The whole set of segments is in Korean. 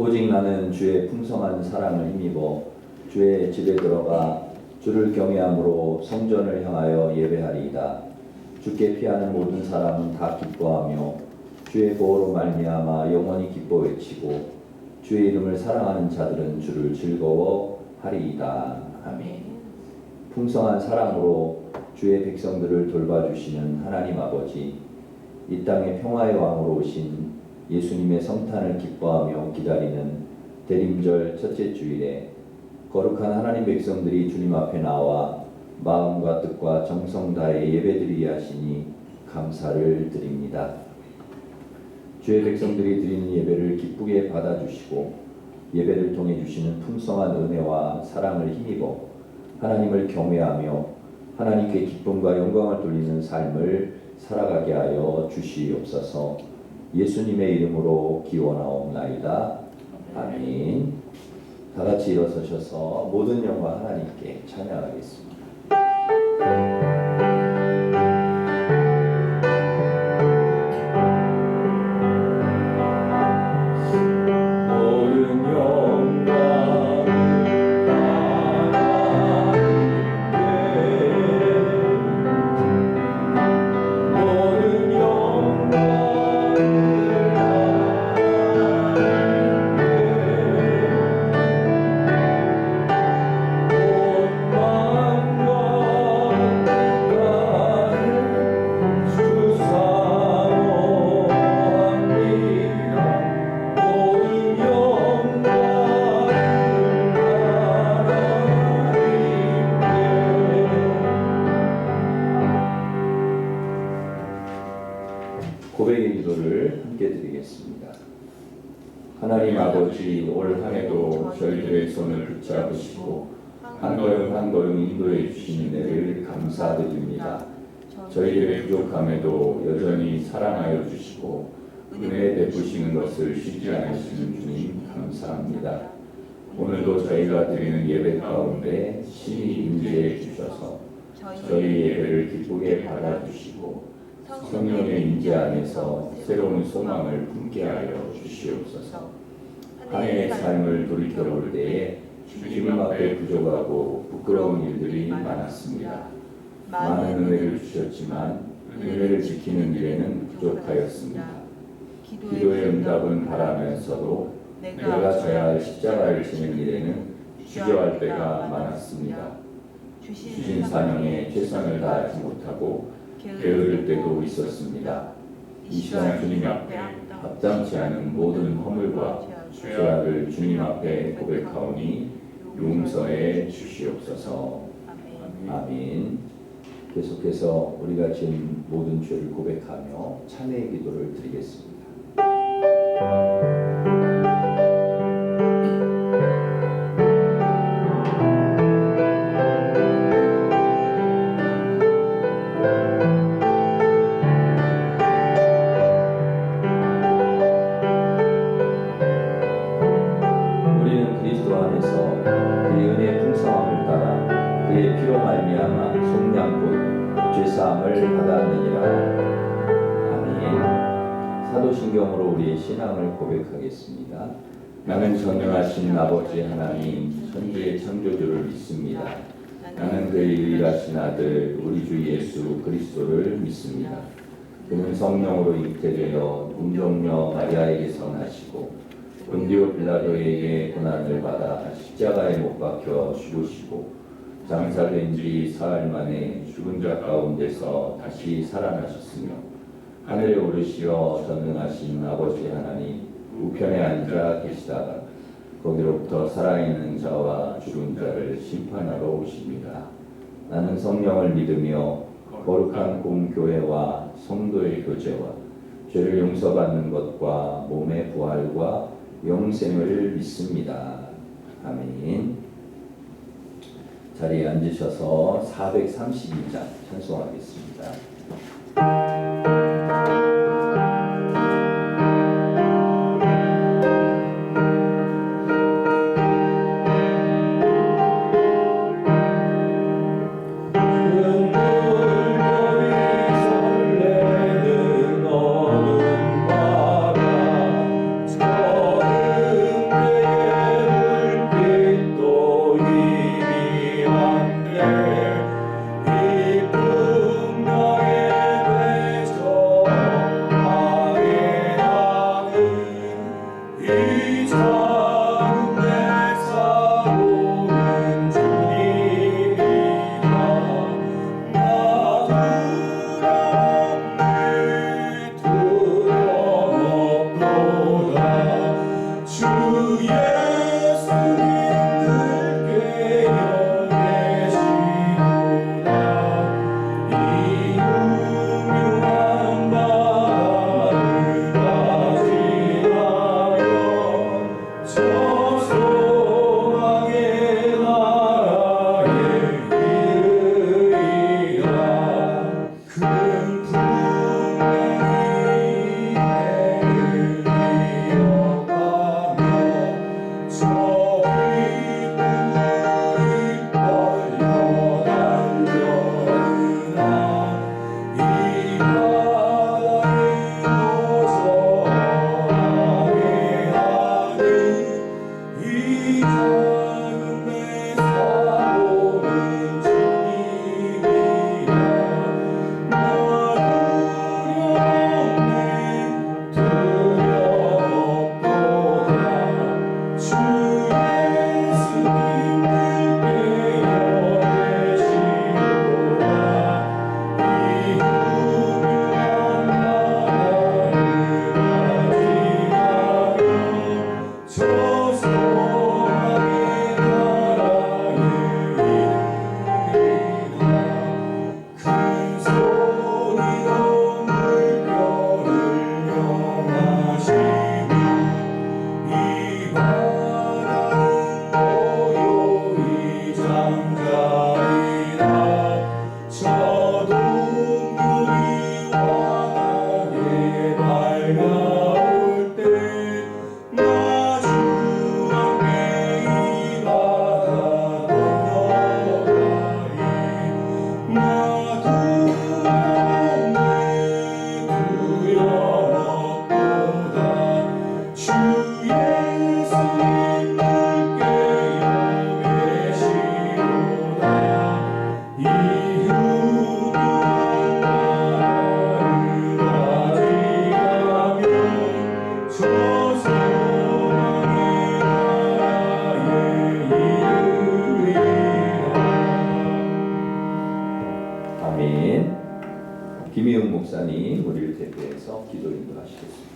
오직 나는 주의 풍성한 사랑을 힘입어 주의 집에 들어가 주를 경외함으로 성전을 향하여 예배하리이다. 주께 피하는 모든 사람은 다 기뻐하며 주의 보호로 말미암아 영원히 기뻐 외치고 주의 이름을 사랑하는 자들은 주를 즐거워하리이다. 아멘. 풍성한 사랑으로 주의 백성들을 돌봐주시는 하나님 아버지, 이 땅에 평화의 왕으로 오신 예수님의 성탄을 기뻐하며 기다리는 대림절 첫째 주일에 거룩한 하나님 백성들이 주님 앞에 나와 마음과 뜻과 정성 다해 예배드리게 하시니 감사를 드립니다. 주의 백성들이 드리는 예배를 기쁘게 받아주시고 예배를 통해 주시는 풍성한 은혜와 사랑을 힘입어 하나님을 경외하며 하나님께 기쁨과 영광을 돌리는 삶을 살아가게 하여 주시옵소서. 예수님의 이름으로 기원하옵나이다. 아멘. 다 같이 일어서셔서 모든 영광 하나님께 찬양하겠습니다. 고백의 기도를 함께 드리겠습니다. 하나님 아버지, 올 한해도 저희들의 손을 붙잡으시고 한 걸음 한 걸음 인도해 주시는 은혜를 감사드립니다. 저희들의 부족함에도 여전히 사랑하여 주시고 은혜 베푸시는 것을 쉬지 않으시는 주님 감사합니다. 오늘도 저희가 드리는 예배 가운데 신이 임재해 주셔서 저희 예배를 기쁘게 받아주시고 성령의 임재 안에서 새로운 소망을 품게 하여 주시옵소서. 한 해의 삶을 돌이켜볼 때에 주님 앞에 부족하고 부끄러운 일들이 많았습니다. 많은 은혜를 주셨지만 은혜를 지키는 일에는 부족하였습니다. 기도의 응답은 바라면서도 내가 져야 할 십자가를 지는 일에는 주저할 때가 많았습니다. 주신 사명에 최선을 다하지 못하고 게으를 때도 있었습니다. 이 시간 주님 앞에 합당치 않은 모든 허물과 죄악을 주님 앞에 고백하오니 용서해 주시옵소서. 아멘. 계속해서 우리가 지은 모든 죄를 고백하며 찬양의 기도를 드리겠습니다. 우리는 그리스도 안에서 그의 은혜의 풍성함을 따라 그의 피로 말미암아 속량곧 죄사함을 받았느니라. 아멘. 사도신경으로 우리의 신앙을 고백하겠습니다. 나는 전능하신 아버지 하나님 천지의 창조주를 믿습니다. 나는 그의 유일하신 아들 우리 주 예수 그리스도를 믿습니다. 그는 성령으로 잉태되어 동정녀 마리아에게서 나시고 본디오 빌라도에게 고난을 받아 십자가에 못 박혀 죽으시고 장사된 지 사흘 만에 죽은 자 가운데서 다시 살아나셨으며 하늘에 오르시어 전능하신 아버지 하나님 우편에 앉아 계시다가 거기로부터 살아있는 자와 죽은 자를 심판하러 오십니다. 나는 성령을 믿으며 거룩한 공교회와 성도의 교제와 죄를 용서받는 것과 몸의 부활과 영생을 믿습니다. 아멘. 자리에 앉으셔서 432장 찬송하겠습니다. 설레는 어느 바람 저는 나올 때 나 주 앞에 이 바다 건너가리 나 두렵네 두려워보다 주 예수님 함께여 계시로다 이후 또한 나를 가져가면 저 소망의 나라에 이르리라. 아멘. 김희웅 목사님 우리를 대표해서 기도 인도하시겠습니다.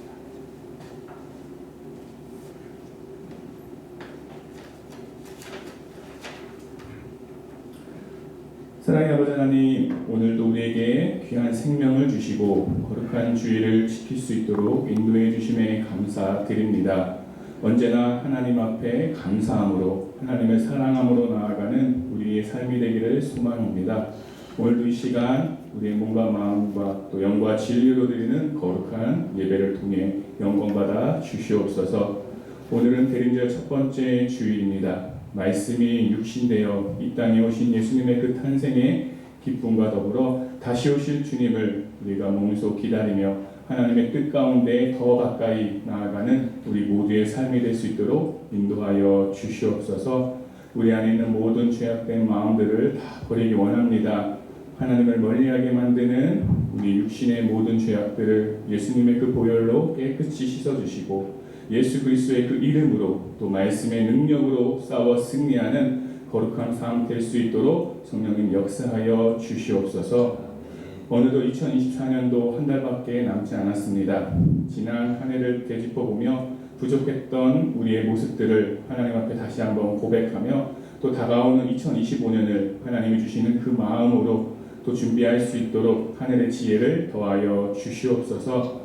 사랑의 아버지 하나님, 오늘도 우리에게 귀한 생명을 주시고 거룩한 주의를 지킬 수 있도록 인도해 주심에 감사드립니다. 언제나 하나님 앞에 감사함으로 하나님을 사랑함으로 나아가는 우리의 삶이 되기를 소망합니다. 오늘도 이 시간 우리의 몸과 마음과 또 영과 진리로 드리는 거룩한 예배를 통해 영광받아 주시옵소서. 오늘은 대림절 첫 번째 주일입니다. 말씀이 육신되어 이 땅에 오신 예수님의 그 탄생의 기쁨과 더불어 다시 오실 주님을 우리가 몸소 기다리며 하나님의 뜻 가운데 더 가까이 나아가는 우리 모두의 삶이 될 수 있도록 인도하여 주시옵소서. 우리 안에 있는 모든 죄악된 마음들을 다 버리기 원합니다. 하나님을 멀리하게 만드는 우리 육신의 모든 죄악들을 예수님의 그 보혈로 깨끗이 씻어주시고 예수 그리스도의 그 이름으로 또 말씀의 능력으로 싸워 승리하는 거룩한 삶 될 수 있도록 성령님 역사하여 주시옵소서. 어느덧 2024년도 한 달밖에 남지 않았습니다. 지난 한 해를 되짚어보며 부족했던 우리의 모습들을 하나님 앞에 다시 한번 고백하며 또 다가오는 2025년을 하나님이 주시는 그 마음으로 또 준비할 수 있도록 하늘의 지혜를 더하여 주시옵소서.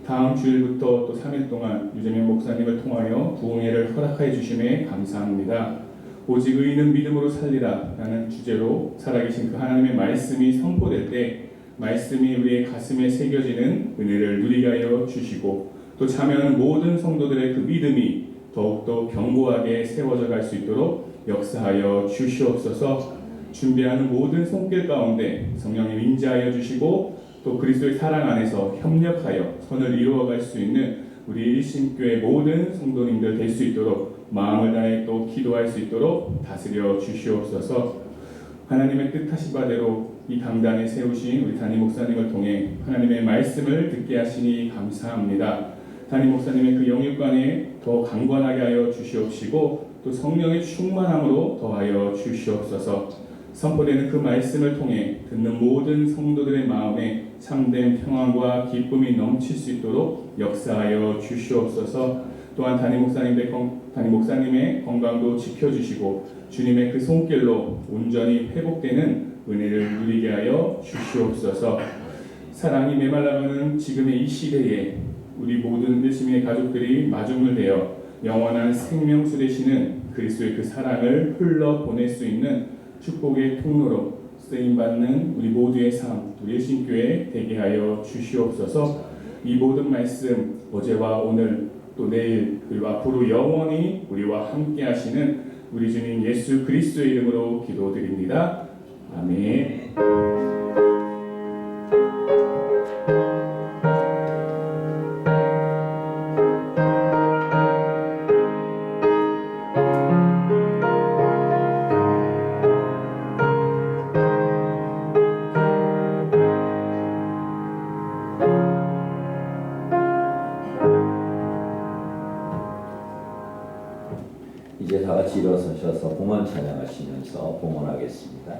다음 주일부터 또 3일 동안 유재명 목사님을 통하여 부흥회를 허락하여 주심에 감사합니다. 오직 의인은 믿음으로 살리라 라는 주제로 살아계신 그 하나님의 말씀이 선포될 때 말씀이 우리의 가슴에 새겨지는 은혜를 누리게 하여 주시고 또 참여하는 모든 성도들의 그 믿음이 더욱더 견고하게 세워져 갈 수 있도록 역사하여 주시옵소서. 준비하는 모든 손길 가운데 성령님 임재하여 주시고 또 그리스도의 사랑 안에서 협력하여 선을 이루어갈 수 있는 우리 일심교회 모든 성도님들 될 수 있도록 마음을 다해 또 기도할 수 있도록 다스려 주시옵소서. 하나님의 뜻하신 바대로 이 강단에 세우신 우리 담임 목사님을 통해 하나님의 말씀을 듣게 하시니 감사합니다. 담임 목사님의 그 영육간에 더 강건하게 하여 주시옵시고 또 성령의 충만함으로 더하여 주시옵소서. 선포되는 그 말씀을 통해 듣는 모든 성도들의 마음에 참된 평안과 기쁨이 넘칠 수 있도록 역사하여 주시옵소서. 또한 담임 목사님의 건강도 지켜주시고 주님의 그 손길로 온전히 회복되는 은혜를 누리게 하여 주시옵소서. 사랑이 메말라가는 지금의 이 시대에 우리 모든 일심의 가족들이 마중물되어 영원한 생명수 되시는 그리스도의 그 사랑을 흘러보낼 수 있는 축복의 통로로 쓰임받는 우리 모두의 삶, 우리 일심교회 되게 하여 주시옵소서. 이 모든 말씀 어제와 오늘 또 내일 그리고 앞으로 영원히 우리와 함께 하시는 우리 주님 예수 그리스도의 이름으로 기도드립니다. 아멘. 이제 다 같이 일어서셔서 봉헌 찬양하시면서 봉헌하겠습니다.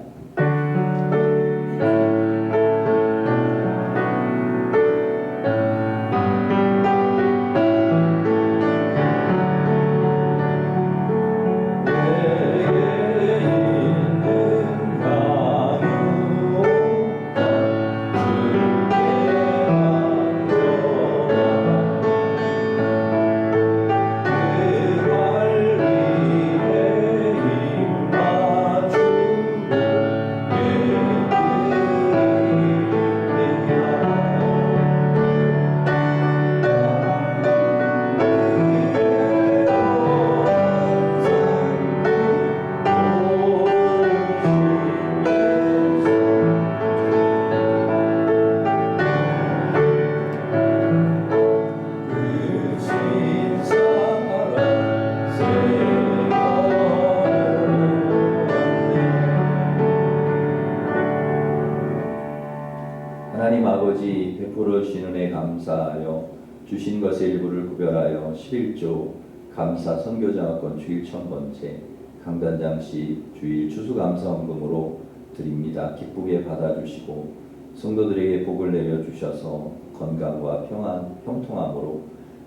주신 것의 일부를 구별하여 11조 감사 선교장학권 주일 1000번째 강단장씨 주일 추수감사헌금으로 드립니다. 기쁘게 받아주시고 성도들에게 복을 내려주셔서 건강과 평안, 형통함으로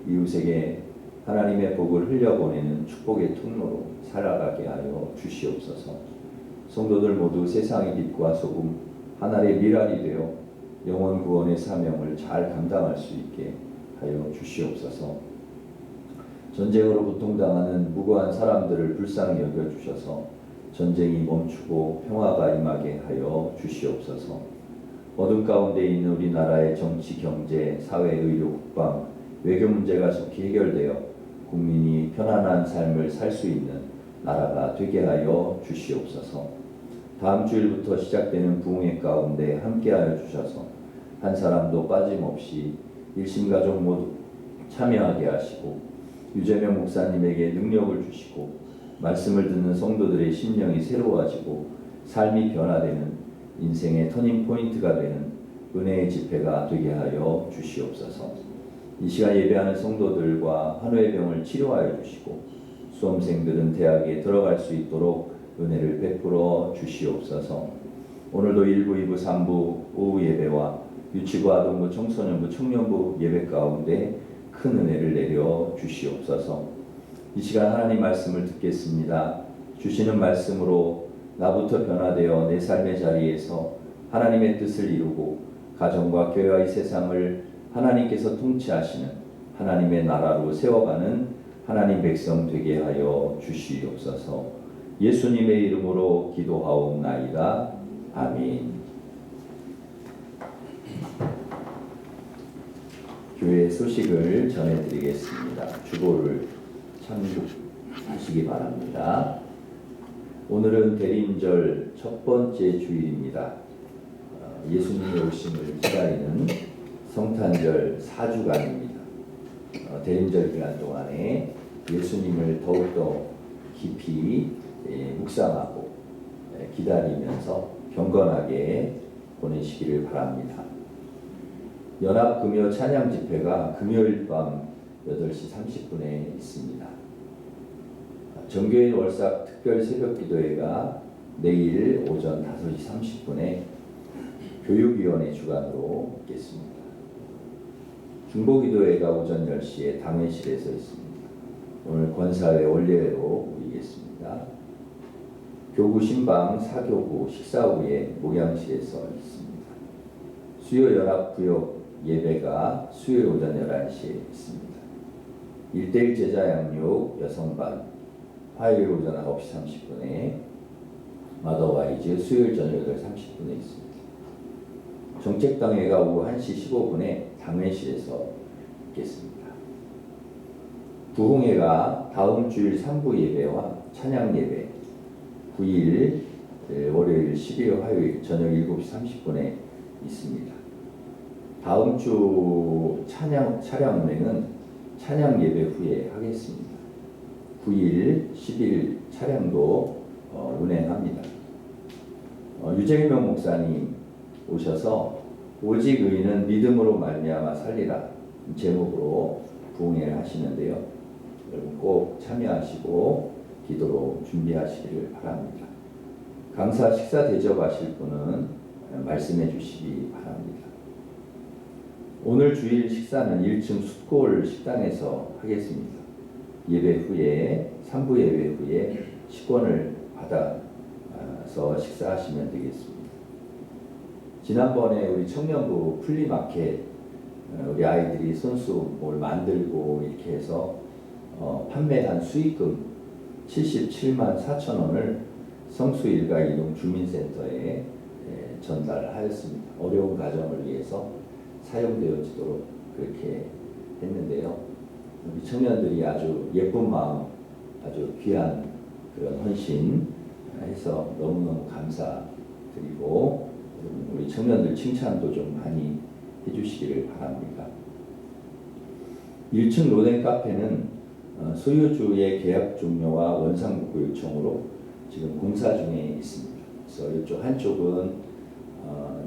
이웃에게 하나님의 복을 흘려보내는 축복의 통로로 살아가게 하여 주시옵소서. 성도들 모두 세상의 빛과 소금, 하나의 미랄이 되어 영혼 구원의 사명을 잘 감당할 수 있게 하여 주시옵소서. 전쟁으로 고통당하는 무고한 사람들을 불쌍히 여겨주셔서 전쟁이 멈추고 평화가 임하게 하여 주시옵소서. 어둠 가운데 있는 우리나라의 정치, 경제, 사회, 의료, 국방, 외교 문제가 속히 해결되어 국민이 편안한 삶을 살 수 있는 나라가 되게 하여 주시옵소서. 다음 주일부터 시작되는 부흥회 가운데 함께하여 주셔서 한 사람도 빠짐없이 일심가족 모두 참여하게 하시고 유재명 목사님에게 능력을 주시고 말씀을 듣는 성도들의 심령이 새로워지고 삶이 변화되는 인생의 터닝포인트가 되는 은혜의 집회가 되게 하여 주시옵소서. 이 시간 예배하는 성도들과 한우의 병을 치료하여 주시고 수험생들은 대학에 들어갈 수 있도록 은혜를 베풀어 주시옵소서. 오늘도 1부, 2부, 3부 오후 예배와 유치부, 아동부, 청소년부, 청년부 예배 가운데 큰 은혜를 내려 주시옵소서. 이 시간 하나님 말씀을 듣겠습니다. 주시는 말씀으로 나부터 변화되어 내 삶의 자리에서 하나님의 뜻을 이루고 가정과 교회와 이 세상을 하나님께서 통치하시는 하나님의 나라로 세워가는 하나님 백성 되게 하여 주시옵소서. 예수님의 이름으로 기도하옵나이다. 아멘. 교회 소식을 전해드리겠습니다. 주보를 참조하시기 바랍니다. 오늘은 대림절 첫 번째 주일입니다. 예수님의 오심을 기다리는 성탄절 4주간입니다. 대림절 기간 동안에 예수님을 더욱더 깊이 묵상하고 기다리면서 경건하게 보내시기를 바랍니다. 연합금요 찬양 집회가 금요일 밤 8시 30분에 있습니다. 정교인 월삭 특별 새벽 기도회가 내일 오전 5시 30분에 교육위원회 주관으로 있겠습니다. 중보기도회가 오전 10시에 당회실에서 있습니다. 오늘 권사회 원례회로 모이겠습니다. 교구 신방 4교구 식사 후에 목양실에서 있습니다. 수요 연합구역 예배가 수요일 오전 11시에 있습니다. 1:1 제자 양육 여성반 화요일 오전 9시 30분에 마더와이즈 수요일 저녁 8시 30분에 있습니다. 정책당회가 오후 1시 15분에 당회실에서 있겠습니다. 부흥회가 다음 주일 3부 예배와 찬양 예배 9일 월요일 10일 화요일 저녁 7시 30분에 있습니다. 다음 주 차량 운행은 찬양 예배 후에 하겠습니다. 9일, 10일 차량도 운행합니다. 유재명 목사님 오셔서 오직 의인은 믿음으로 말미암아 살리라 제목으로 부흥회를 하시는데요. 여러분 꼭 참여하시고 기도로 준비하시기를 바랍니다. 강사 식사 대접하실 분은 말씀해 주시기 바랍니다. 오늘 주일 식사는 1층 숫골 식당에서 하겠습니다. 예배 후에 3부 예배 후에 식권을 받아서 식사하시면 되겠습니다. 지난번에 우리 청년부 플리마켓 우리 아이들이 손수뭘 만들고 이렇게 해서 판매한 수익금 77만 4천 원을 성수일가 이동 주민센터에 전달하였습니다. 어려운 가정을 위해서 사용되어지도록 그렇게 했는데요. 우리 청년들이 아주 예쁜 마음, 아주 귀한 그런 헌신 해서 너무너무 감사드리고 우리 청년들 칭찬도 좀 많이 해주시기를 바랍니다. 1층 로덴 카페는 소유주의 계약 종료와 원상복구 요청으로 지금 공사 중에 있습니다. 그래서 이쪽 한쪽은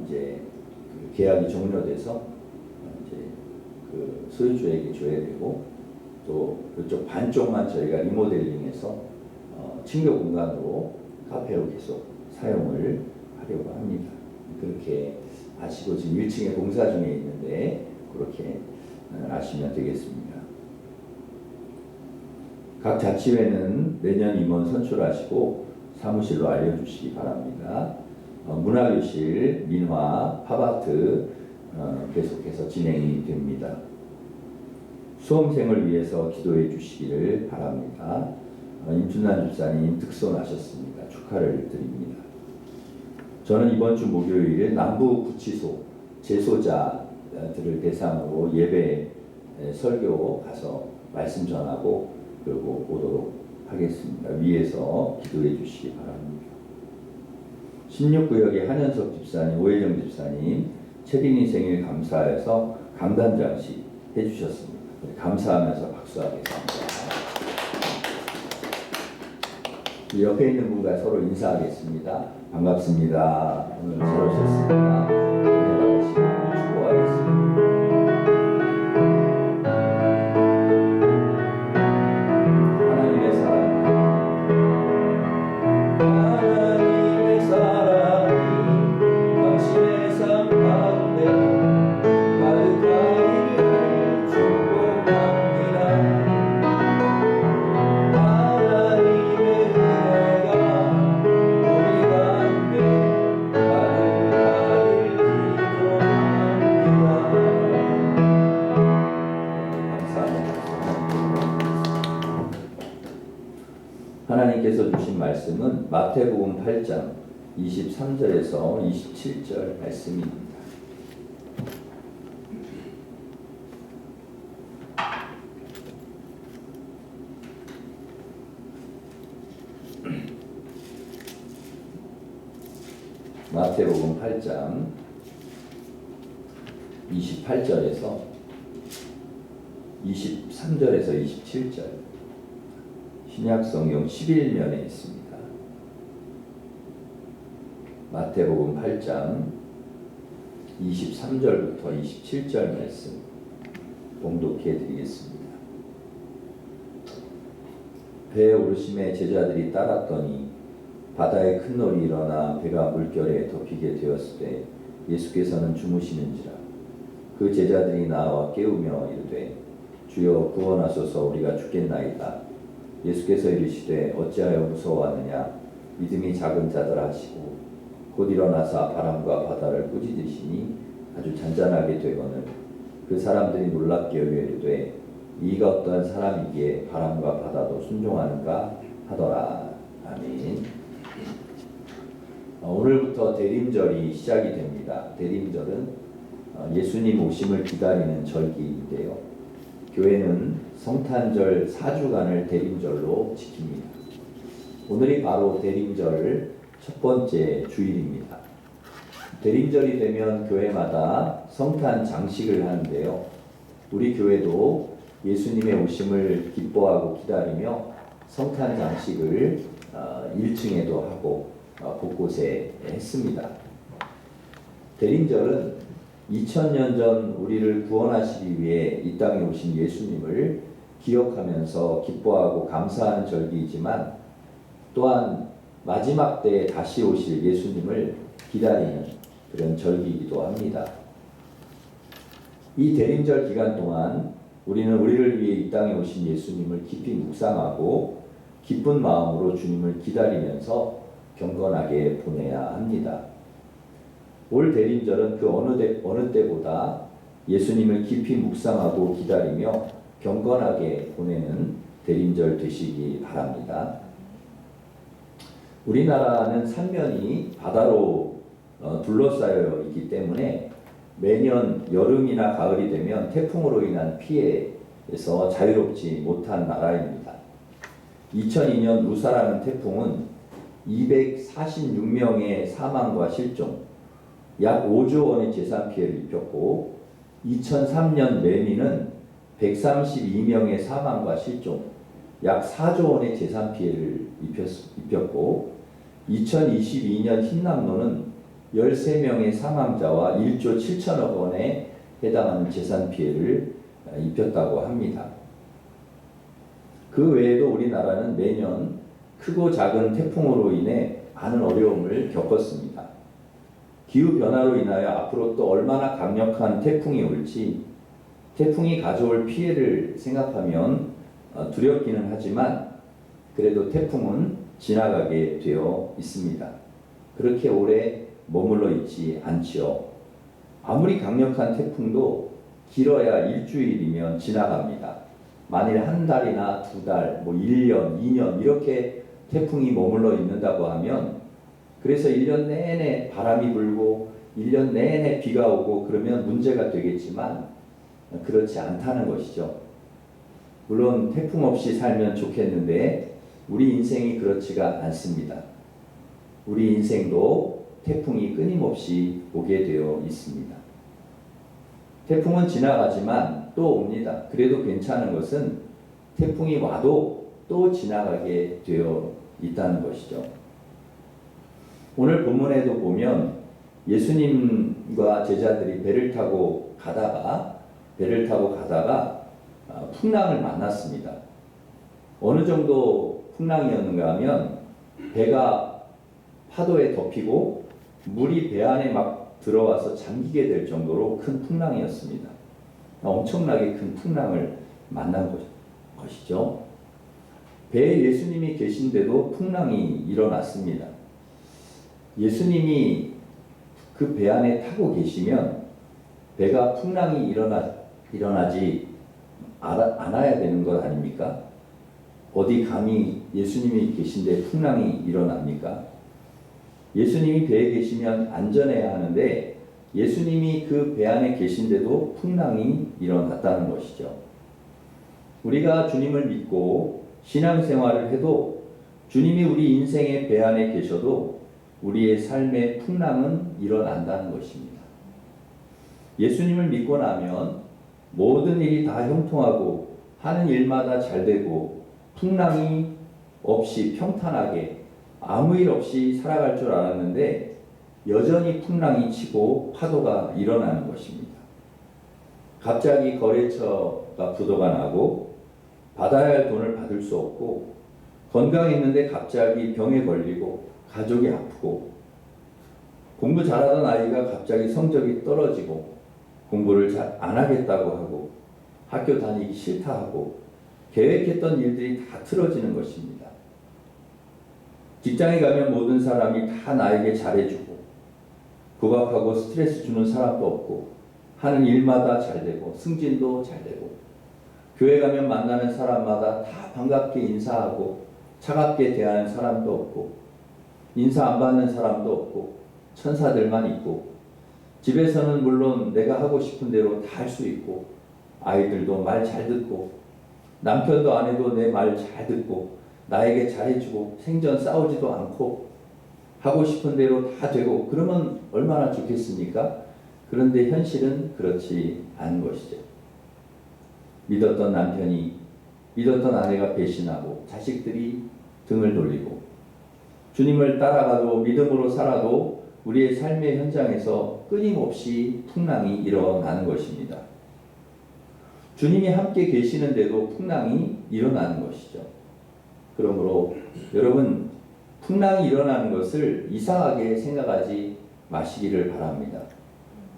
이제 그 계약이 종료돼서 이제 그 소유주에게 줘야 되고 또 그쪽 반쪽만 저희가 리모델링해서 친교 공간으로 카페로 계속 사용을 하려고 합니다. 그렇게 아시고 지금 1층에 공사 중에 있는데 그렇게 아시면 되겠습니다. 각 자치회는 내년 임원 선출하시고 사무실로 알려주시기 바랍니다. 문화교실, 민화, 팝아트 계속해서 진행이 됩니다. 수험생을 위해서 기도해 주시기를 바랍니다. 임준란 집사님 득손하셨습니다. 축하를 드립니다. 저는 이번 주 목요일 남부 구치소 재소자들을 대상으로 예배 설교 가서 말씀 전하고 그리고 오도록 하겠습니다. 위에서 기도해 주시기 바랍니다. 16구역의 한현석 집사님, 오혜정 집사님 채린이 생일 감사해서 감단장식 해주셨습니다. 감사하면서 박수하겠습니다. 옆에 있는 분과 서로 인사하겠습니다. 반갑습니다. 오늘 잘 오셨습니다. 은혜 받으시고 축복하겠습니다. 하나님의 사랑, 하나님의 사랑이 당신의 삶 가운데 가득하기를 축복합니다. 하나님의 은혜가 우리 가운데 가득하기를 기도합니다. 감사합니다. 하나님께서 주신 말씀은 마태복음 8장 23절에서 27절 말씀입니다. 마태복음 8장 28절에서 23절에서 27절 신약성경 11면에 있습니다. 마태복음 8장 23절부터 27절 말씀 봉독해 드리겠습니다. 배에 오르심에 제자들이 따랐더니 바다에 큰 놀이 일어나 배가 물결에 덮이게 되었을 때 예수께서는 주무시는지라. 그 제자들이 나와 깨우며 이르되 주여 구원하소서 우리가 죽겠나이다. 예수께서 이르시되 어찌하여 무서워하느냐 믿음이 작은 자들아 하시고 곧 일어나사 바람과 바다를 꾸짖으시니 아주 잔잔하게 되거늘 그 사람들이 놀랍게 여겨 이르되 이가 어떠한 사람이기에 바람과 바다도 순종하는가 하더라. 아멘. 오늘부터 대림절이 시작이 됩니다. 대림절은 예수님 오심을 기다리는 절기인데요. 교회는 성탄절 4주간을 대림절로 지킵니다. 오늘이 바로 대림절 첫 번째 주일입니다. 대림절이 되면 교회마다 성탄 장식을 하는데요. 우리 교회도 예수님의 오심을 기뻐하고 기다리며 성탄 장식을 1층에도 하고 곳곳에 했습니다. 대림절은 2000년 전 우리를 구원하시기 위해 이 땅에 오신 예수님을 기억하면서 기뻐하고 감사하는 절기이지만 또한 마지막 때에 다시 오실 예수님을 기다리는 그런 절기이기도 합니다. 이 대림절 기간 동안 우리는 우리를 위해 이 땅에 오신 예수님을 깊이 묵상하고 기쁜 마음으로 주님을 기다리면서 경건하게 보내야 합니다. 올 대림절은 그 어느 때보다 예수님을 깊이 묵상하고 기다리며 경건하게 보내는 대림절 되시기 바랍니다. 우리나라는 삼면이 바다로 둘러싸여 있기 때문에 매년 여름이나 가을이 되면 태풍으로 인한 피해에서 자유롭지 못한 나라입니다. 2002년 루사라는 태풍은 246명의 사망과 실종, 약 5조 원의 재산 피해를 입혔고 2003년 매미는 132명의 사망과 실종, 약 4조 원의 재산 피해를 입혔고 2022년 흰남노는 13명의 사망자와 1조 7천억 원에 해당하는 재산 피해를 입혔다고 합니다. 그 외에도 우리나라는 매년 크고 작은 태풍으로 인해 많은 어려움을 겪었습니다. 기후변화로 인하여 앞으로 또 얼마나 강력한 태풍이 올지, 태풍이 가져올 피해를 생각하면 두렵기는 하지만 그래도 태풍은 지나가게 되어 있습니다. 그렇게 오래 머물러 있지 않지요. 아무리 강력한 태풍도 길어야 일주일이면 지나갑니다. 만일 한 달이나 두 달, 1년, 2년 이렇게 태풍이 머물러 있는다고 하면 그래서 1년 내내 바람이 불고 1년 내내 비가 오고 그러면 문제가 되겠지만 그렇지 않다는 것이죠. 물론 태풍 없이 살면 좋겠는데 우리 인생이 그렇지가 않습니다. 우리 인생도 태풍이 끊임없이 오게 되어 있습니다. 태풍은 지나가지만 또 옵니다. 그래도 괜찮은 것은 태풍이 와도 또 지나가게 되어 있다는 것이죠. 오늘 본문에도 보면 예수님과 제자들이 배를 타고 가다가 풍랑을 만났습니다. 어느 정도 풍랑이었는가 하면 배가 파도에 덮이고 물이 배 안에 막 들어와서 잠기게 될 정도로 큰 풍랑이었습니다. 엄청나게 큰 풍랑을 만난 것이죠. 배에 예수님이 계신데도 풍랑이 일어났습니다. 예수님이 그 배 안에 타고 계시면 배가 풍랑이 일어나지 않아야 되는 것 아닙니까? 어디 감히 예수님이 계신데 풍랑이 일어납니까? 예수님이 배에 계시면 안전해야 하는데 예수님이 그 배 안에 계신데도 풍랑이 일어났다는 것이죠. 우리가 주님을 믿고 신앙생활을 해도 주님이 우리 인생의 배 안에 계셔도 우리의 삶의 풍랑은 일어난다는 것입니다. 예수님을 믿고 나면 모든 일이 다 형통하고 하는 일마다 잘 되고 풍랑이 없이 평탄하게 아무 일 없이 살아갈 줄 알았는데 여전히 풍랑이 치고 파도가 일어나는 것입니다. 갑자기 거래처가 부도가 나고 받아야 할 돈을 받을 수 없고 건강했는데 갑자기 병에 걸리고 가족이 아프고 공부 잘하던 아이가 갑자기 성적이 떨어지고 공부를 잘 안 하겠다고 하고 학교 다니기 싫다 하고 계획했던 일들이 다 틀어지는 것입니다. 직장에 가면 모든 사람이 다 나에게 잘해주고 구박하고 스트레스 주는 사람도 없고 하는 일마다 잘 되고 승진도 잘 되고 교회 가면 만나는 사람마다 다 반갑게 인사하고 차갑게 대하는 사람도 없고 인사 안 받는 사람도 없고 천사들만 있고 집에서는 물론 내가 하고 싶은 대로 다 할 수 있고 아이들도 말 잘 듣고 남편도 아내도 내 말 잘 듣고 나에게 잘해주고 생전 싸우지도 않고 하고 싶은 대로 다 되고 그러면 얼마나 좋겠습니까? 그런데 현실은 그렇지 않은 것이죠. 믿었던 남편이 믿었던 아내가 배신하고 자식들이 등을 돌리고 주님을 따라가도 믿음으로 살아도 우리의 삶의 현장에서 끊임없이 풍랑이 일어나는 것입니다. 주님이 함께 계시는데도 풍랑이 일어나는 것이죠. 그러므로 여러분 풍랑이 일어나는 것을 이상하게 생각하지 마시기를 바랍니다.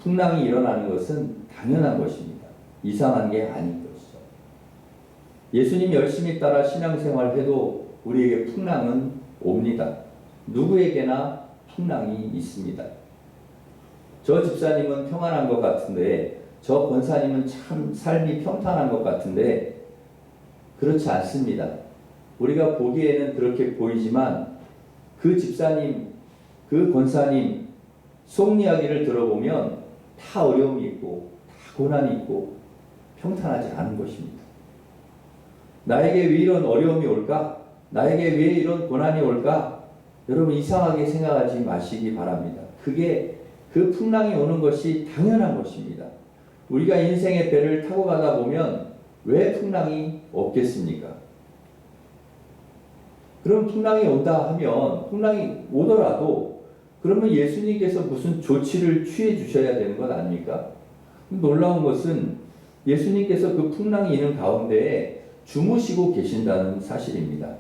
풍랑이 일어나는 것은 당연한 것입니다. 이상한 게 아닌 것이죠. 예수님 열심히 따라 신앙생활해도 우리에게 풍랑은 옵니다. 누구에게나 풍랑이 있습니다. 저 집사님은 평안한 것 같은데 저 권사님은 참 삶이 평탄한 것 같은데 그렇지 않습니다. 우리가 보기에는 그렇게 보이지만 그 집사님, 그 권사님 속 이야기를 들어보면 다 어려움이 있고 다 고난이 있고 평탄하지 않은 것입니다. 나에게 왜 이런 어려움이 올까? 나에게 왜 이런 고난이 올까? 여러분 이상하게 생각하지 마시기 바랍니다. 그게 그 풍랑이 오는 것이 당연한 것입니다. 우리가 인생의 배를 타고 가다 보면 왜 풍랑이 없겠습니까? 그럼 풍랑이 온다 하면 풍랑이 오더라도 그러면 예수님께서 무슨 조치를 취해 주셔야 되는 것 아닙니까? 놀라운 것은 예수님께서 그 풍랑이 있는 가운데에 주무시고 계신다는 사실입니다.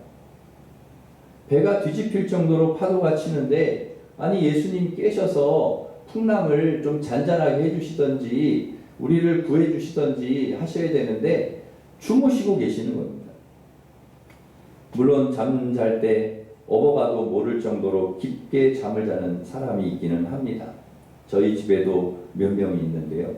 배가 뒤집힐 정도로 파도가 치는데 아니 예수님 깨셔서 풍랑을 좀 잔잔하게 해주시던지 우리를 구해주시던지 하셔야 되는데 주무시고 계시는 겁니다. 물론 잠잘 때 업어가도 모를 정도로 깊게 잠을 자는 사람이 있기는 합니다. 저희 집에도 몇 명이 있는데요.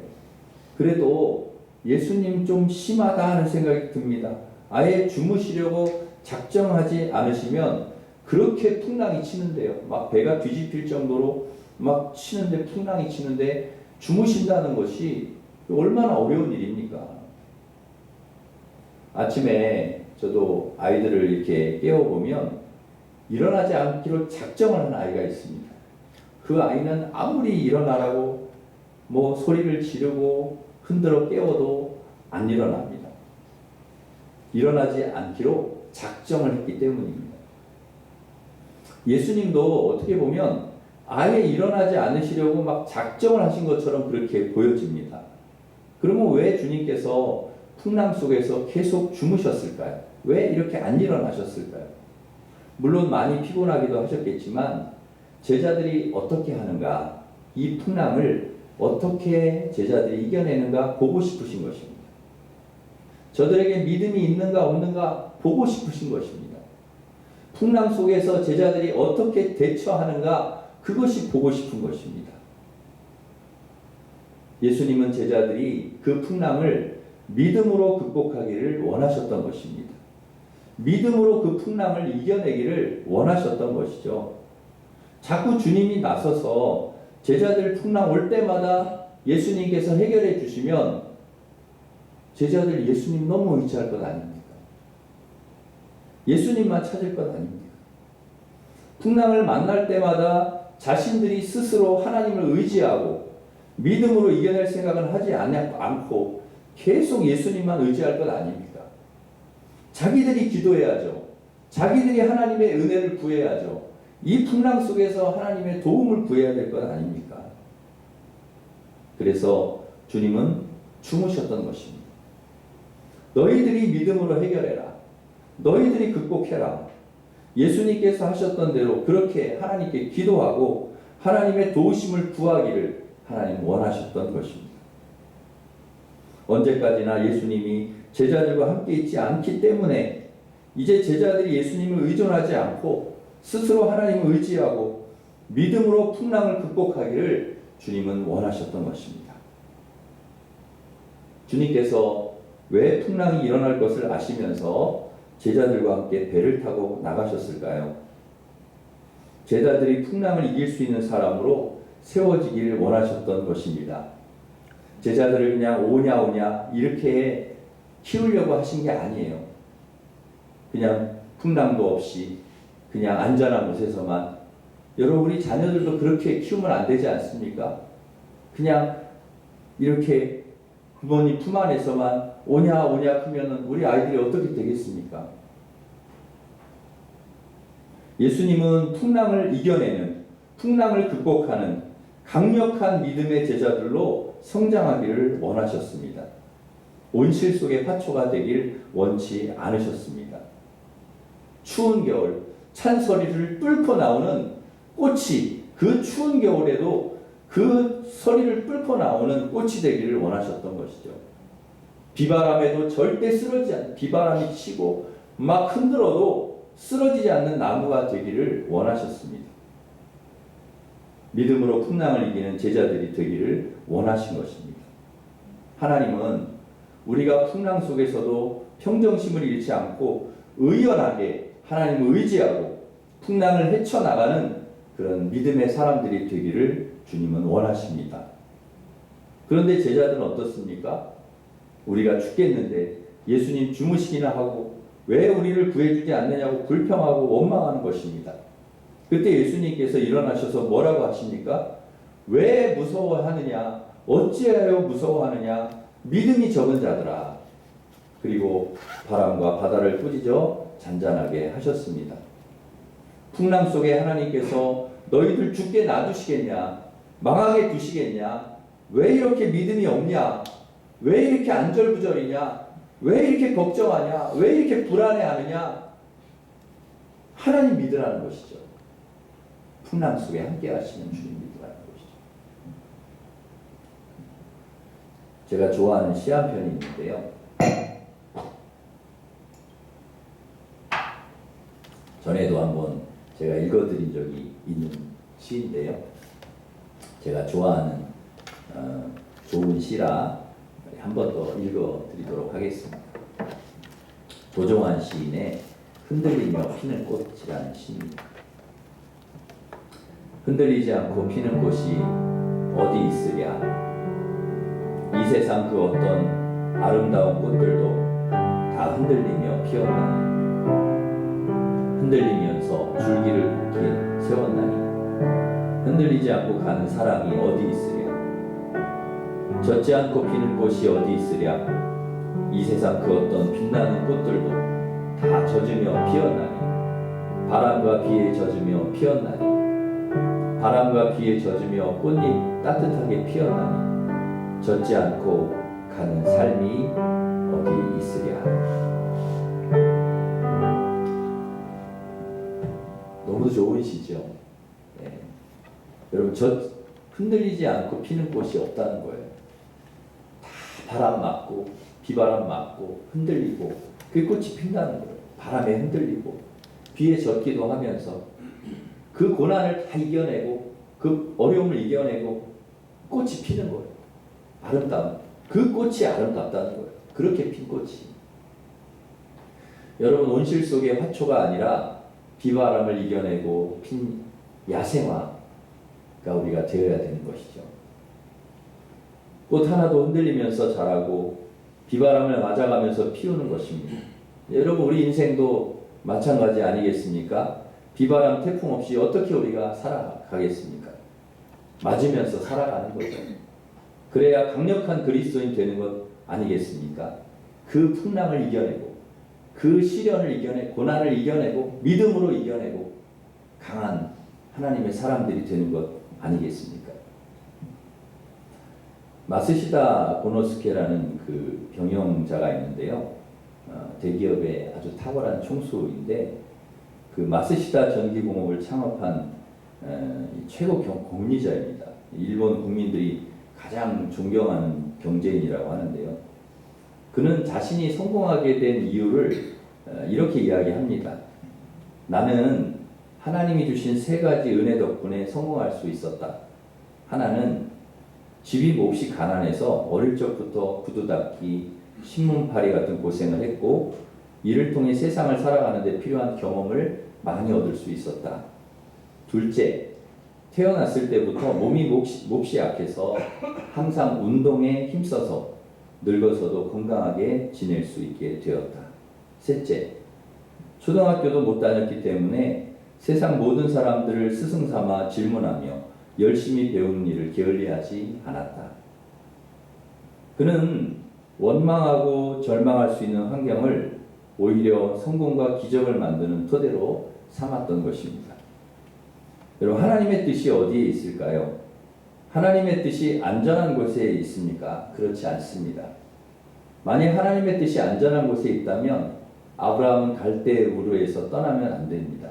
그래도 예수님 좀 심하다 하는 생각이 듭니다. 아예 주무시려고 작정하지 않으시면 그렇게 풍랑이 치는데요. 막 배가 뒤집힐 정도로 막 치는데 풍랑이 치는데 주무신다는 것이 얼마나 어려운 일입니까? 아침에 저도 아이들을 이렇게 깨워보면 일어나지 않기로 작정을 한 아이가 있습니다. 그 아이는 아무리 일어나라고 뭐 소리를 지르고 흔들어 깨워도 안 일어납니다. 일어나지 않기로 작정을 했기 때문입니다. 예수님도 어떻게 보면 아예 일어나지 않으시려고 막 작정을 하신 것처럼 그렇게 보여집니다. 그러면 왜 주님께서 풍랑 속에서 계속 주무셨을까요? 왜 이렇게 안 일어나셨을까요? 물론 많이 피곤하기도 하셨겠지만 제자들이 어떻게 하는가, 이 풍랑을 어떻게 제자들이 이겨내는가 보고 싶으신 것입니다. 저들에게 믿음이 있는가 없는가 보고 싶으신 것입니다. 풍랑 속에서 제자들이 어떻게 대처하는가 그것이 보고 싶은 것입니다. 예수님은 제자들이 그 풍랑을 믿음으로 극복하기를 원하셨던 것입니다. 믿음으로 그 풍랑을 이겨내기를 원하셨던 것이죠. 자꾸 주님이 나서서 제자들 풍랑 올 때마다 예수님께서 해결해 주시면 제자들 예수님 너무 의지할 것 아닙니까? 예수님만 찾을 것 아닙니까? 풍랑을 만날 때마다 자신들이 스스로 하나님을 의지하고 믿음으로 이겨낼 생각은 하지 않고 계속 예수님만 의지할 것 아닙니까? 자기들이 기도해야죠. 자기들이 하나님의 은혜를 구해야죠. 이 풍랑 속에서 하나님의 도움을 구해야 될 것 아닙니까? 그래서 주님은 주무셨던 것입니다. 너희들이 믿음으로 해결해라. 너희들이 극복해라. 예수님께서 하셨던 대로 그렇게 하나님께 기도하고 하나님의 도우심을 구하기를 하나님 원하셨던 것입니다. 언제까지나 예수님이 제자들과 함께 있지 않기 때문에 이제 제자들이 예수님을 의존하지 않고 스스로 하나님을 의지하고 믿음으로 풍랑을 극복하기를 주님은 원하셨던 것입니다. 주님께서 왜 풍랑이 일어날 것을 아시면서 제자들과 함께 배를 타고 나가셨을까요? 제자들이 풍랑을 이길 수 있는 사람으로 세워지기를 원하셨던 것입니다. 제자들을 그냥 오냐 이렇게 키우려고 하신 게 아니에요. 그냥 풍랑도 없이 그냥 안전한 곳에서만, 여러분 우리 자녀들도 그렇게 키우면 안 되지 않습니까? 그냥 이렇게 부모님 품 안에서만 오냐 하면은 우리 아이들이 어떻게 되겠습니까? 예수님은 풍랑을 이겨내는, 풍랑을 극복하는 강력한 믿음의 제자들로 성장하기를 원하셨습니다. 온실 속의 화초가 되길 원치 않으셨습니다. 추운 겨울, 찬소리를 뚫고 나오는 꽃이 그 추운 겨울에도 그 소리를 뚫고 나오는 꽃이 되기를 원하셨던 것이죠. 비바람에도 절대 쓰러지지 않는, 비바람이 치고 막 흔들어도 쓰러지지 않는 나무가 되기를 원하셨습니다. 믿음으로 풍랑을 이기는 제자들이 되기를 원하신 것입니다. 하나님은 우리가 풍랑 속에서도 평정심을 잃지 않고 의연하게 하나님을 의지하고 풍랑을 헤쳐나가는 그런 믿음의 사람들이 되기를 주님은 원하십니다. 그런데 제자들은 어떻습니까? 우리가 죽겠는데 예수님 주무시기나 하고 왜 우리를 구해주지 않느냐고 불평하고 원망하는 것입니다. 그때 예수님께서 일어나셔서 뭐라고 하십니까? 왜 무서워하느냐? 어찌하여 무서워하느냐? 믿음이 적은 자들아. 그리고 바람과 바다를 꾸짖어 잔잔하게 하셨습니다. 풍랑 속에 하나님께서 너희들 죽게 놔두시겠냐? 망하게 두시겠냐? 왜 이렇게 믿음이 없냐? 왜 이렇게 안절부절이냐? 왜 이렇게 걱정하냐? 왜 이렇게 불안해하느냐? 하나님 믿으라는 것이죠. 풍랑 속에 함께 하시는 주님 믿으라는 것이죠. 제가 좋아하는 시 한 편이 있는데요. 전에도 한번 제가 읽어드린 적이 있는 시인데요. 제가 좋아하는 좋은 시라 한 번 더 읽어드리도록 하겠습니다. 도종환 시인의 흔들리며 피는 꽃이라는 시입니다. 흔들리지 않고 피는 꽃이 어디 있으랴. 이 세상 그 어떤 아름다운 꽃들도 다 흔들리며 피었나니 흔들리면서 줄기를 굳게 세웠나니 흔들리지 않고 가는 사랑이 어디 있으랴. 젖지 않고 피는 꽃이 어디 있으랴. 이 세상 그 어떤 빛나는 꽃들도 다 젖으며 피었나니 바람과 비에 젖으며 피었나니 바람과 비에 젖으며 꽃잎 따뜻하게 피었나니 젖지 않고 가는 삶이 어디 있으랴. 너무 좋은 시죠. 네. 여러분 흔들리지 않고 피는 꽃이 없다는 거예요. 다 바람 맞고 비바람 맞고 흔들리고 그 꽃이 핀다는 거예요. 바람에 흔들리고 비에 젖기도 하면서 그 고난을 다 이겨내고 그 어려움을 이겨내고 꽃이 피는 거예요. 아름다운 그 꽃이 아름답다는 거예요. 그렇게 핀 꽃이. 여러분 온실 속의 화초가 아니라 비바람을 이겨내고 핀 야생화가 우리가 되어야 되는 것이죠. 꽃 하나도 흔들리면서 자라고 비바람을 맞아가면서 피우는 것입니다. 여러분 우리 인생도 마찬가지 아니겠습니까? 비바람 태풍 없이 어떻게 우리가 살아가겠습니까? 맞으면서 살아가는 거죠. 그래야 강력한 그리스도인 되는 것 아니겠습니까? 그 풍랑을 이겨내고 그 시련을 이겨내고 고난을 이겨내고 믿음으로 이겨내고 강한 하나님의 사람들이 되는 것 아니겠습니까? 마스시다 고노스케라는 그 경영자가 있는데요. 대기업의 아주 탁월한 총수인데 그 마스시다 전기공업을 창업한 최고 공리자입니다. 일본 국민들이 가장 존경하는 경제인이라고 하는데요. 그는 자신이 성공하게 된 이유를 이렇게 이야기합니다. 나는 하나님이 주신 세 가지 은혜 덕분에 성공할 수 있었다. 하나는 집이 몹시 가난해서 어릴 적부터 구두 닦기, 신문팔이 같은 고생을 했고 이를 통해 세상을 살아가는 데 필요한 경험을 많이 얻을 수 있었다. 둘째, 태어났을 때부터 몸이 몹시 약해서 항상 운동에 힘써서 늙어서도 건강하게 지낼 수 있게 되었다. 셋째, 초등학교도 못 다녔기 때문에 세상 모든 사람들을 스승 삼아 질문하며 열심히 배우는 일을 게을리하지 않았다. 그는 원망하고 절망할 수 있는 환경을 오히려 성공과 기적을 만드는 토대로 삼았던 것입니다. 여러분 하나님의 뜻이 어디에 있을까요? 하나님의 뜻이 안전한 곳에 있습니까? 그렇지 않습니다. 만약 하나님의 뜻이 안전한 곳에 있다면 아브라함은 갈대 우르에서 떠나면 안 됩니다.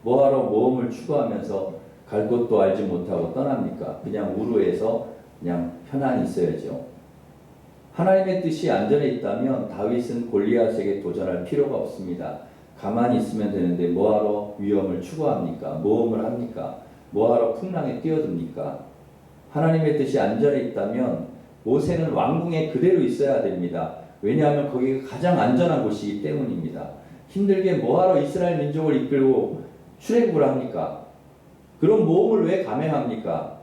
뭐하러 모험을 추구하면서 갈 곳도 알지 못하고 떠납니까? 그냥 우르에서 그냥 편안히 있어야죠. 하나님의 뜻이 안전에 있다면 다윗은 골리앗에게 도전할 필요가 없습니다. 가만히 있으면 되는데 뭐하러 위험을 추구합니까? 모험을 합니까? 뭐하러 풍랑에 뛰어듭니까? 하나님의 뜻이 안전에 있다면 모세는 왕궁에 그대로 있어야 됩니다. 왜냐하면 거기가 가장 안전한 곳이기 때문입니다. 힘들게 뭐하러 이스라엘 민족을 이끌고 출애굽을 합니까? 그런 모험을 왜 감행합니까?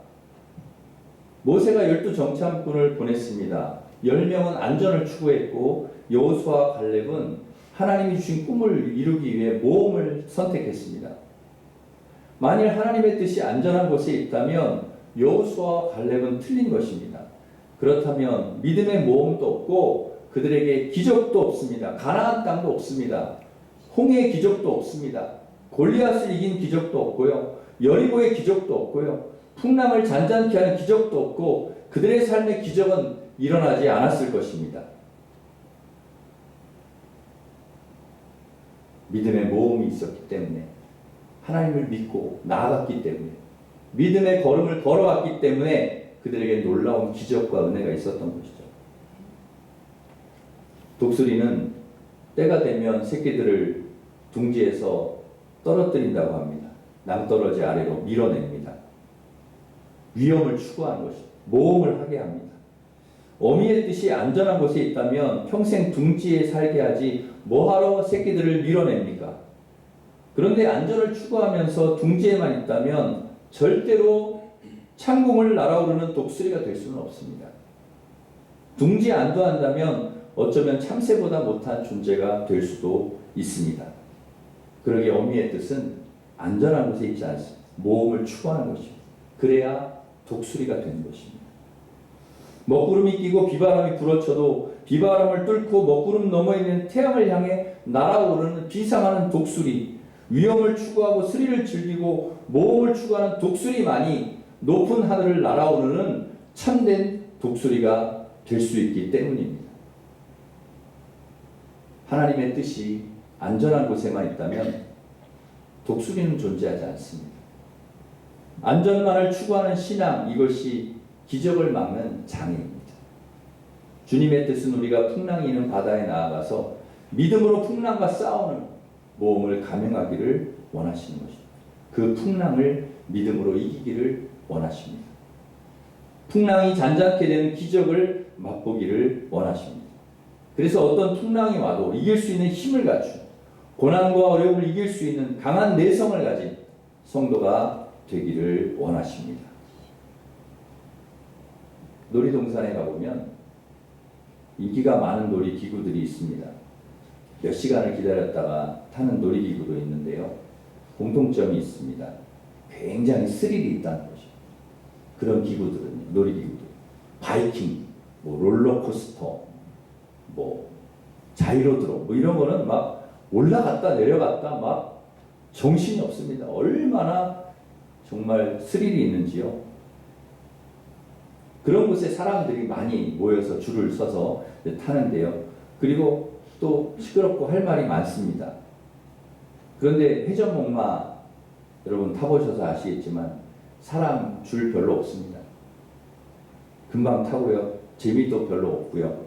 모세가 12정탐꾼을 보냈습니다. 10명은 안전을 추구했고 여호수아와 갈렙은 하나님이 주신 꿈을 이루기 위해 모험을 선택했습니다. 만일 하나님의 뜻이 안전한 곳에 있다면 여호수아와 갈렙은 틀린 것입니다. 그렇다면 믿음의 모험도 없고 그들에게 기적도 없습니다. 가나안 땅도 없습니다. 홍해의 기적도 없습니다. 골리앗을 이긴 기적도 없고요. 여리고의 기적도 없고요. 풍랑을 잔잔케 하는 기적도 없고 그들의 삶의 기적은 일어나지 않았을 것입니다. 믿음의 모험이 있었기 때문에, 하나님을 믿고 나아갔기 때문에, 믿음의 걸음을 걸어왔기 때문에 그들에게 놀라운 기적과 은혜가 있었던 것이죠. 독수리는 때가 되면 새끼들을 둥지에서 떨어뜨린다고 합니다. 낭떠러지 아래로 밀어냅니다. 위험을 추구하는 것이죠. 모험을 하게 합니다. 어미의 뜻이 안전한 곳에 있다면 평생 둥지에 살게 하지 뭐하러 새끼들을 밀어냅니까? 그런데 안전을 추구하면서 둥지에만 있다면 절대로 창공을 날아오르는 독수리가 될 수는 없습니다. 둥지에 안도한다면 어쩌면 참새보다 못한 존재가 될 수도 있습니다. 그러기에 어미의 뜻은 안전한 곳에 있지 않습니다. 모험을 추구하는 것입니다. 그래야 독수리가 되는 것입니다. 먹구름이 끼고 비바람이 불어쳐도 비바람을 뚫고 먹구름 너머에 있는 태양을 향해 날아오르는 비상하는 독수리, 위험을 추구하고 스릴을 즐기고 모험을 추구하는 독수리만이 높은 하늘을 날아오르는 참된 독수리가 될 수 있기 때문입니다. 하나님의 뜻이 안전한 곳에만 있다면 독수리는 존재하지 않습니다. 안전만을 추구하는 신앙, 이것이 기적을 막는 장애입니다. 주님의 뜻은 우리가 풍랑이 있는 바다에 나아가서 믿음으로 풍랑과 싸우는 모험을 감행하기를 원하시는 것입니다. 그 풍랑을 믿음으로 이기기를 원하십니다. 풍랑이 잔잔케 되는 기적을 맛보기를 원하십니다. 그래서 어떤 풍랑이 와도 이길 수 있는 힘을 갖춘, 고난과 어려움을 이길 수 있는 강한 내성을 가진 성도가 되기를 원하십니다. 놀이동산에 가보면 인기가 많은 놀이기구들이 있습니다. 몇 시간을 기다렸다가 타는 놀이기구도 있는데요. 공통점이 있습니다. 굉장히 스릴이 있다는 것입니다. 그런 기구들은, 놀이기구들, 바이킹, 롤러코스터, 자이로드롭, 이런 거는 막 올라갔다 내려갔다 막 정신이 없습니다. 얼마나 정말 스릴이 있는지요. 그런 곳에 사람들이 많이 모여서 줄을 서서 타는데요. 그리고 또 시끄럽고 할 말이 많습니다. 그런데 회전목마 여러분 타보셔서 아시겠지만 사람 줄 별로 없습니다. 금방 타고요. 재미도 별로 없고요.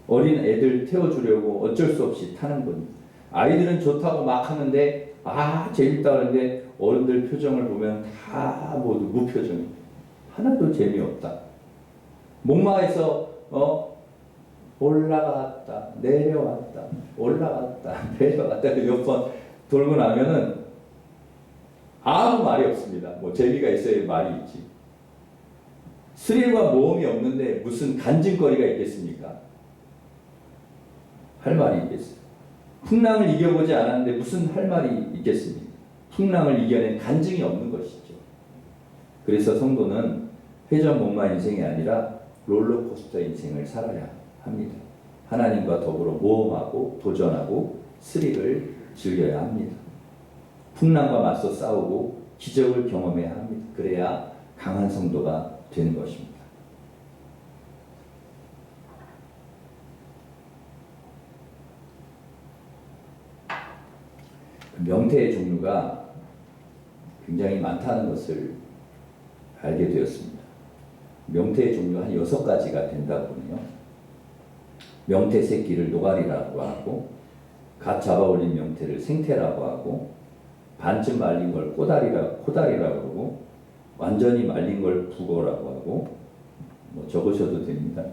어린 애들 태워주려고 어쩔 수 없이 타는 겁니다. 아이들은 좋다고 막 하는데 재밌다 그러는데 어른들 표정을 보면 다 모두 무표정입니다. 하나도 재미없다. 목마에서 올라갔다 내려왔다 올라갔다 내려왔다 몇 번 돌고 나면은 아무 말이 없습니다. 재미가 있어야 말이 있지. 스릴과 모험이 없는데 무슨 간증거리가 있겠습니까? 할 말이 있겠어요. 풍랑을 이겨보지 않았는데 무슨 할 말이 있겠습니까? 풍랑을 이겨낸 간증이 없는 것이죠. 그래서 성도는 회전목마 인생이 아니라 롤러코스터 인생을 살아야 합니다. 하나님과 더불어 모험하고 도전하고 스릴을 즐겨야 합니다. 풍랑과 맞서 싸우고 기적을 경험해야 합니다. 그래야 강한 성도가 되는 것입니다. 명태의 종류가 굉장히 많다는 것을 알게 되었습니다. 명태의 종류 한 6가지가 된다고 하네요. 명태 새끼를 노가리라고 하고, 갓 잡아올린 명태를 생태라고 하고, 반쯤 말린 걸 코다리라고 그러고, 완전히 말린 걸 북어라고 하고, 적으셔도 됩니다.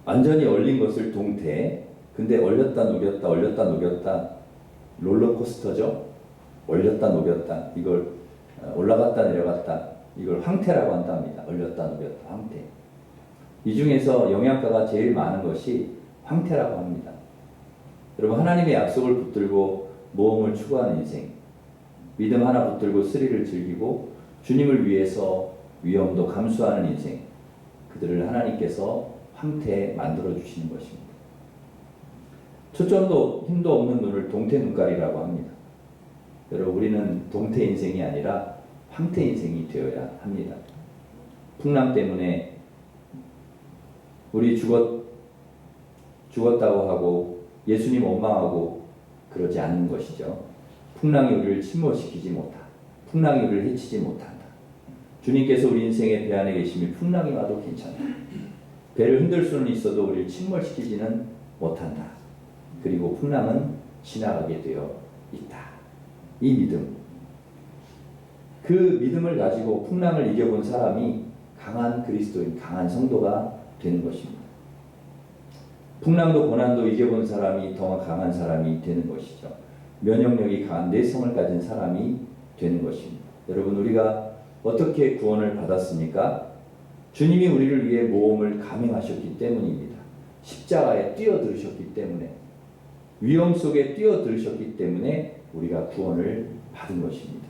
완전히 얼린 것을 동태, 근데 얼렸다 녹였다 롤러코스터죠. 얼렸다 녹였다, 이걸 올라갔다 내려갔다, 이걸 황태라고 한답니다. 얼렸다 녹였다 황태. 이 중에서 영양가가 제일 많은 것이 황태라고 합니다. 여러분, 하나님의 약속을 붙들고 모험을 추구하는 인생, 믿음 하나 붙들고 스릴을 즐기고 주님을 위해서 위험도 감수하는 인생, 그들을 하나님께서 황태 만들어 주시는 것입니다. 초점도 힘도 없는 눈을 동태 눈깔이라고 합니다. 여러분, 우리는 동태 인생이 아니라 황태 인생이 되어야 합니다. 풍랑 때문에 우리 죽었다고 하고 예수님 원망하고 그러지 않는 것이죠. 풍랑이 우리를 침몰시키지 못한다. 풍랑이 우리를 해치지 못한다. 주님께서 우리 인생의 배 안에 계시면 풍랑이 와도 괜찮다. 배를 흔들 수는 있어도 우리를 침몰시키지는 못한다. 그리고 풍랑은 지나가게 되어 있다. 이 믿음. 그 믿음을 가지고 풍랑을 이겨본 사람이 강한 그리스도인, 강한 성도가 되는 것입니다. 풍랑도 고난도 이겨본 사람이 더 강한 사람이 되는 것이죠. 면역력이 강한 내성을 가진 사람이 되는 것입니다. 여러분, 우리가 어떻게 구원을 받았습니까? 주님이 우리를 위해 모험을 감행하셨기 때문입니다. 십자가에 뛰어들으셨기 때문에, 위험 속에 뛰어들으셨기 때문에 우리가 구원을 받은 것입니다.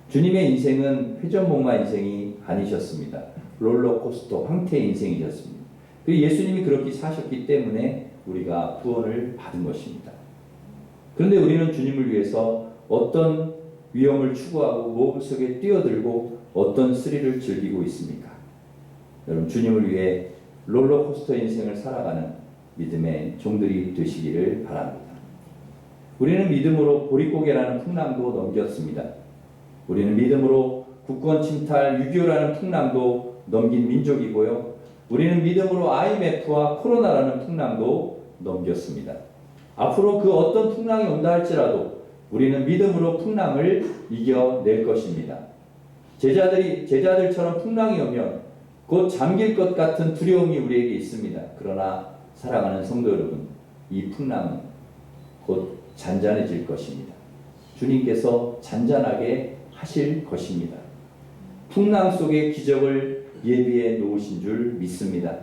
주님의 인생은 회전목마 인생이 아니셨습니다. 롤러코스터 황태 인생이셨습니다. 그리고 예수님이 그렇게 사셨기 때문에 우리가 구원을 받은 것입니다. 그런데 우리는 주님을 위해서 어떤 위험을 추구하고 모험 속에 뛰어들고 어떤 스릴을 즐기고 있습니까? 여러분, 주님을 위해 롤러코스터 인생을 살아가는 믿음의 종들이 되시기를 바랍니다. 우리는 믿음으로 보릿고개라는 풍랑도 넘겼습니다. 우리는 믿음으로 국권 침탈 6.25라는 풍랑도 넘긴 민족이고요. 우리는 믿음으로 IMF와 코로나라는 풍랑도 넘겼습니다. 앞으로 그 어떤 풍랑이 온다 할지라도 우리는 믿음으로 풍랑을 이겨낼 것입니다. 제자들처럼 풍랑이 오면 곧 잠길 것 같은 두려움이 우리에게 있습니다. 그러나 사랑하는 성도 여러분, 이 풍랑은 곧 잔잔해질 것입니다. 주님께서 잔잔하게 하실 것입니다. 풍랑 속에 기적을 예비해 놓으신 줄 믿습니다.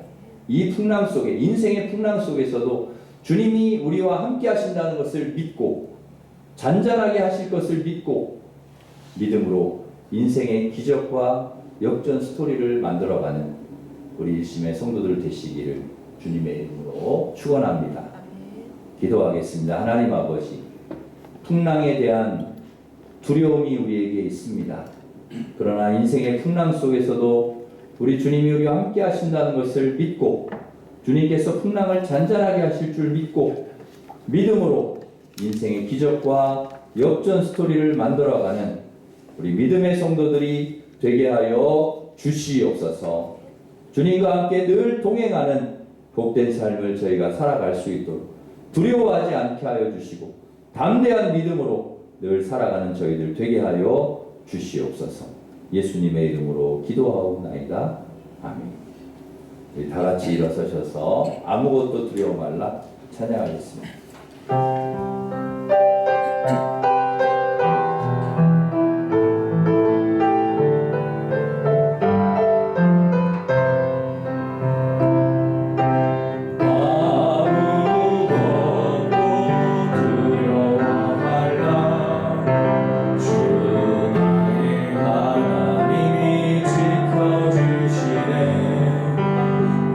이 풍랑 속에, 인생의 풍랑 속에서도 주님이 우리와 함께 하신다는 것을 믿고, 잔잔하게 하실 것을 믿고, 믿음으로 인생의 기적과 역전 스토리를 만들어가는 우리 일심의 성도들 되시기를 주님의 이름으로 축원합니다. 기도하겠습니다. 하나님 아버지, 풍랑에 대한 두려움이 우리에게 있습니다. 그러나 인생의 풍랑 속에서도 우리 주님이 우리와 함께 하신다는 것을 믿고, 주님께서 풍랑을 잔잔하게 하실 줄 믿고, 믿음으로 인생의 기적과 역전 스토리를 만들어가는 우리 믿음의 성도들이 되게 하여 주시옵소서. 주님과 함께 늘 동행하는 복된 삶을 저희가 살아갈 수 있도록 두려워하지 않게 하여 주시고, 담대한 믿음으로 늘 살아가는 저희들 되게 하여 주시옵소서. 예수님의 이름으로 기도하옵나이다. 아멘. 우리 다 같이 일어서셔서 아무것도 두려워 말라 찬양하겠습니다.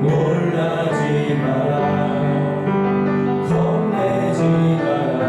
놀라지 마라, 겁내지 마라.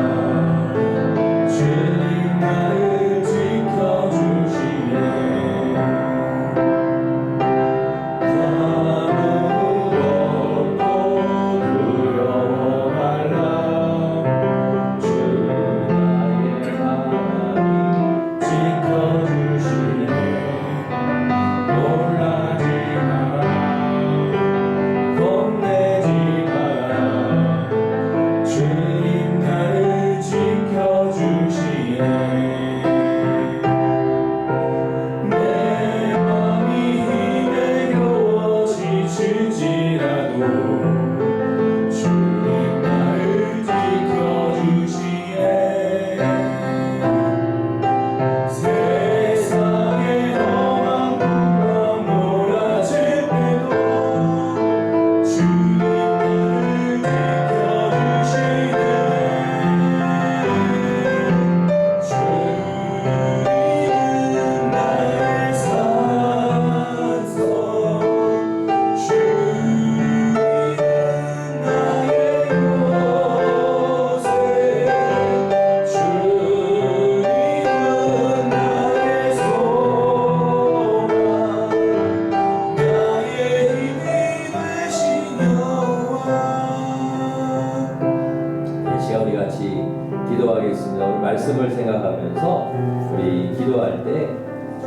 우리 같이 기도하겠습니다. 우리 말씀을 생각하면서 우리 기도할 때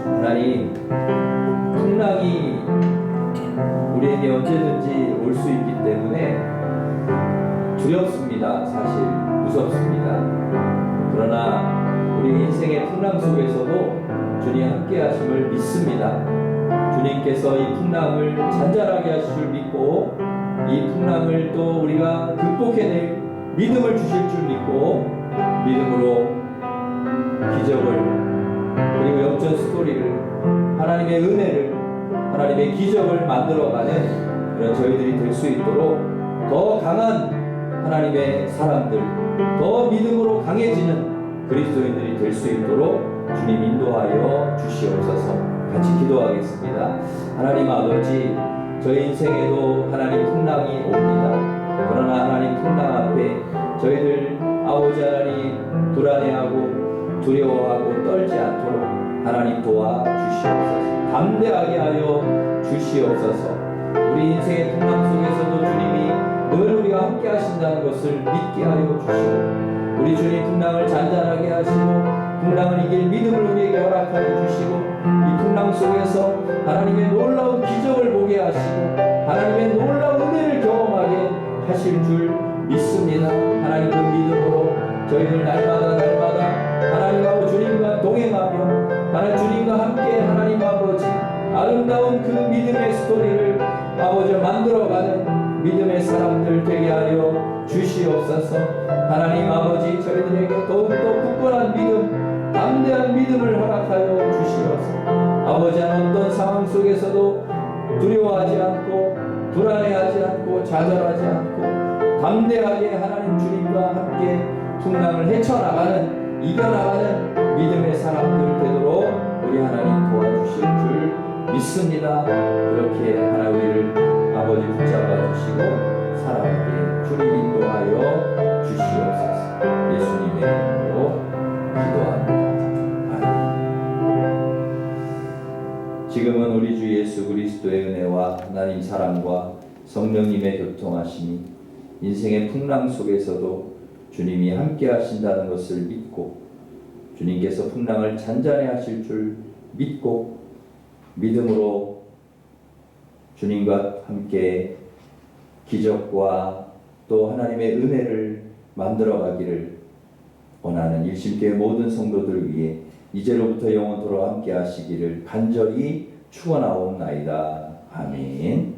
하나님, 풍랑이 우리에게 언제든지 올 수 있기 때문에 두렵습니다. 사실 무섭습니다. 그러나 우리 인생의 풍랑 속에서도 주님 함께 하심을 믿습니다. 주님께서 이 풍랑을 잔잔하게 하실 줄 믿고 이 풍랑을 또 우리가 극복해낼 믿음을 주실 줄 믿고 믿음으로 기적을 그리고 역전 스토리를 하나님의 은혜를 하나님의 기적을 만들어가는 그런 저희들이 될 수 있도록 더 강한 하나님의 사람들, 더 믿음으로 강해지는 그리스도인들이 될 수 있도록 주님 인도하여 주시옵소서. 같이 기도하겠습니다. 하나님 아버지, 저희 인생에도 하나님 풍랑이 옵니다. 그러나 하나님 풍랑 앞에 저희들 아버지 하나님 불안해하고 두려워하고 떨지 않도록 하나님 도와주시옵소서. 담대하게 하여 주시옵소서. 우리 인생의 풍랑 속에서도 주님이 늘 우리가 함께 하신다는 것을 믿게 하여 주시고 우리 주님 풍랑을 잔잔하게 하시고 풍랑을 이길 믿음을 우리에게 허락하여 주시고 이 풍랑 속에서 하나님의 놀라운 기적을 보게 하시고 하나님의 놀라운 은혜를 경험하게 하실 줄 믿습니다. 하나님 그 믿음으로 저희들 날마다 하나님하고 주님과 동행하며 하나님 주님과 함께 하나님 아버지 아름다운 그 믿음의 스토리를 아버지 만들어가는 믿음의 사람들 되게 하여 주시옵소서. 하나님 아버지 저희들에게 더욱더 굳건한 믿음, 담대한 믿음을 허락하여 주시옵소서. 아버지 어떤 상황 속에서도 두려워하지 않고 불안해하지 않고 좌절하지 않고 담대하게 하나님 주님과 함께 풍랑을 헤쳐나가는 이겨나가는 믿음의 사람들 되도록 우리 하나님 도와주실 줄 믿습니다. 그렇게 하나님 우리를 아버지 붙잡아 주시고 살아가게 주님 인도하여 주시옵소서. 예수님의 이름으로 기도합니다. 아멘. 지금은 우리 주 예수 그리스도의 은혜와 하나님 사랑과 성령님의 교통하심이 인생의 풍랑 속에서도 주님이 함께 하신다는 것을 믿고 주님께서 풍랑을 잔잔해 하실 줄 믿고 믿음으로 주님과 함께 기적과 또 하나님의 은혜를 만들어가기를 원하는 일심교회 모든 성도들 위해 이제로부터 영원토록 함께 하시기를 간절히 축원하옵나이다. 아멘.